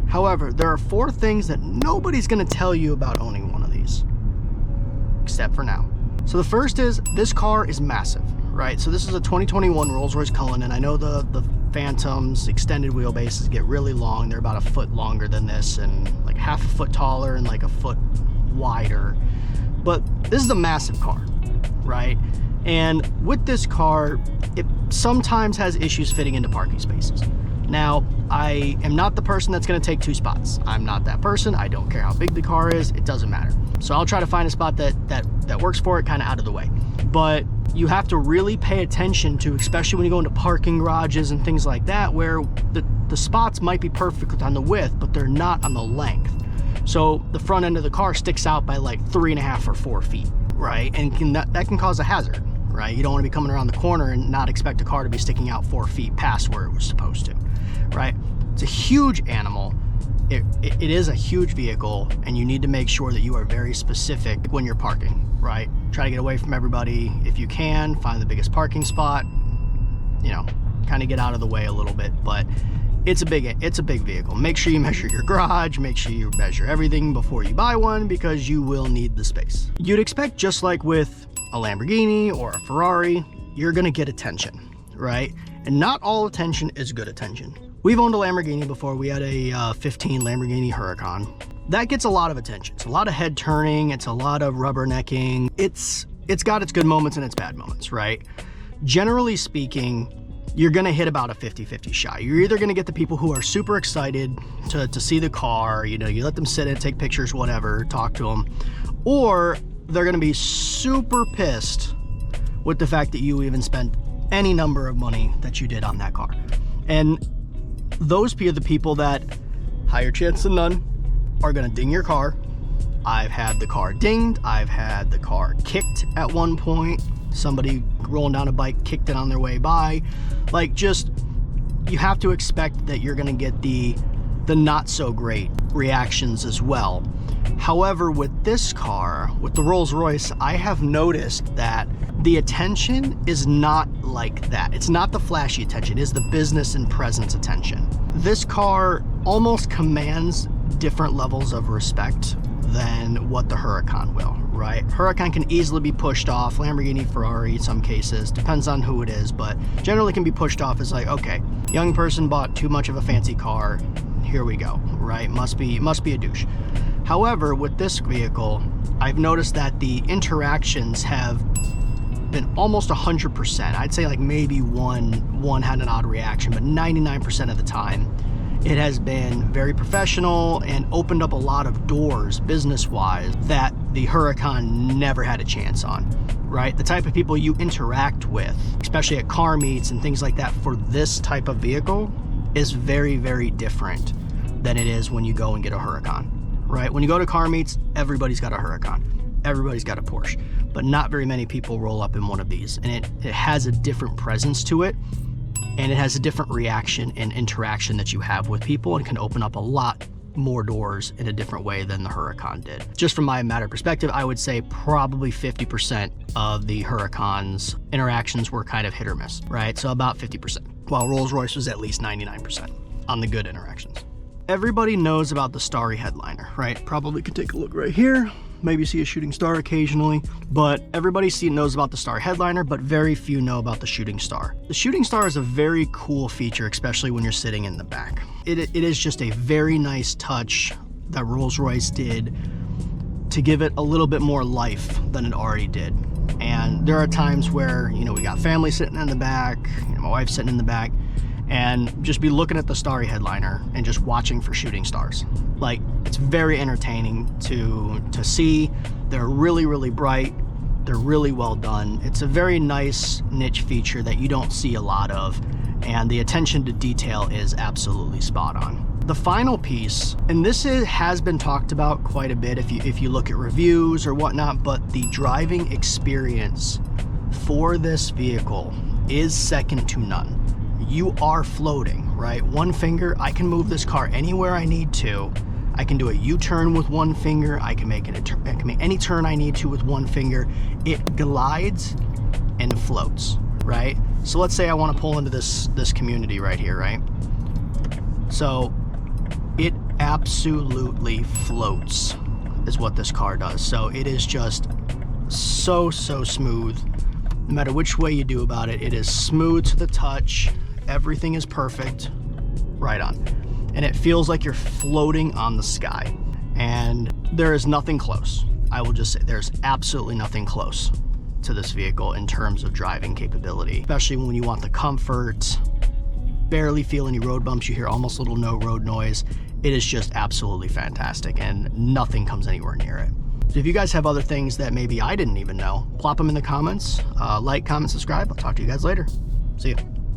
However, there are 4 things that nobody's gonna tell you about owning one of these, except for now. So the first is, this car is massive, right? So this is a 2021 Rolls Royce Cullinan. I know the Phantoms extended wheelbases get really long. They're about a foot longer than this and like half a foot taller and like a foot wider. But this is a massive car, right? And with this car, it sometimes has issues fitting into parking spaces. Now, I am not the person that's gonna take 2 spots. I'm not that person. I don't care how big the car is, it doesn't matter. So I'll try to find a spot that works for it, kind of out of the way. But you have to really pay attention to, especially when you go into parking garages and things like that, where the spots might be perfect on the width, but they're not on the length. So the front end of the car sticks out by like 3.5 or 4 feet, right? And that can cause a hazard, right? You don't want to be coming around the corner and not expect a car to be sticking out 4 feet past where it was supposed to, right? It's a huge animal. It is a huge vehicle, and you need to make sure that you are very specific when you're parking, right? Try to get away from everybody if you can, find the biggest parking spot, you know, kind of get out of the way a little bit. But it's a big vehicle. Make sure you measure your garage, make sure you measure everything before you buy one, because you will need the space. You'd expect, just like with a Lamborghini or a Ferrari, you're gonna get attention, right? And not all attention is good attention. We've owned a Lamborghini before. We had a 15 Lamborghini Huracan. That gets a lot of attention. It's a lot of head turning. It's a lot of rubbernecking. It's got its good moments and its bad moments, right? Generally speaking, you're gonna hit about a 50-50 shot. You're either gonna get the people who are super excited to see the car, you know, you let them sit in, take pictures, whatever, talk to them, or they're gonna be super pissed with the fact that you even spent any number of money that you did on that car. And those are the people that, higher chance than none, are gonna ding your car. I've had the car dinged. I've had the car kicked at one point. Somebody rolling down a bike kicked it on their way by. Like, just, you have to expect that you're gonna get the not so great reactions as well. However, with this car, with the Rolls Royce, I have noticed that the attention is not like that. It's not the flashy attention, it's the business and presence attention. This car almost commands different levels of respect than what the Huracan will, right? Huracan can easily be pushed off. Lamborghini, Ferrari, in some cases, depends on who it is, but generally can be pushed off as like, okay, young person bought too much of a fancy car, here we go, right? Must be a douche. However, with this vehicle, I've noticed that the interactions have been almost 100%. I'd say like maybe one had an odd reaction, but 99% of the time, it has been very professional and opened up a lot of doors business-wise that the Huracan never had a chance on, right? The type of people you interact with, especially at car meets and things like that, for this type of vehicle is very, very different than it is when you go and get a Huracan, right? When you go to car meets, everybody's got a Huracan. Everybody's got a Porsche, but not very many people roll up in one of these. And it has a different presence to it, and it has a different reaction and interaction that you have with people, and can open up a lot more doors in a different way than the Huracan did. Just from my matter perspective, I would say probably 50% of the Huracan's interactions were kind of hit or miss, right? So about 50%, while Rolls Royce was at least 99% on the good interactions. Everybody knows about the starry headliner, right? Probably could take a look right here. Maybe see a shooting star occasionally, but everybody knows about the star headliner, but very few know about the shooting star. The shooting star is a very cool feature, especially when you're sitting in the back. It is just a very nice touch that Rolls Royce did to give it a little bit more life than it already did. And there are times where, you know, we got family sitting in the back, you know, my wife's sitting in the back, and just be looking at the starry headliner and just watching for shooting stars. Like, it's very entertaining to see. They're really, really bright. They're really well done. It's a very nice niche feature that you don't see a lot of, and the attention to detail is absolutely spot on. The final piece, and this has been talked about quite a bit if you look at reviews or whatnot, but the driving experience for this vehicle is second to none. You are floating, right? One finger, I can move this car anywhere I need to. I can do a U-turn with one finger. I can make any turn I need to with one finger. It glides and floats, right? So let's say I want to pull into this community right here, right? So it absolutely floats is what this car does. So it is just so smooth. No matter which way you do about it, it is smooth to the touch. Everything is perfect. Right on. And it feels like you're floating on the sky. And there is nothing close. I will just say there's absolutely nothing close to this vehicle in terms of driving capability, especially when you want the comfort. You barely feel any road bumps. You hear almost little no road noise. It is just absolutely fantastic, and nothing comes anywhere near it. So if you guys have other things that maybe I didn't even know, plop them in the comments. Like, comment, subscribe. I'll talk to you guys later. See you.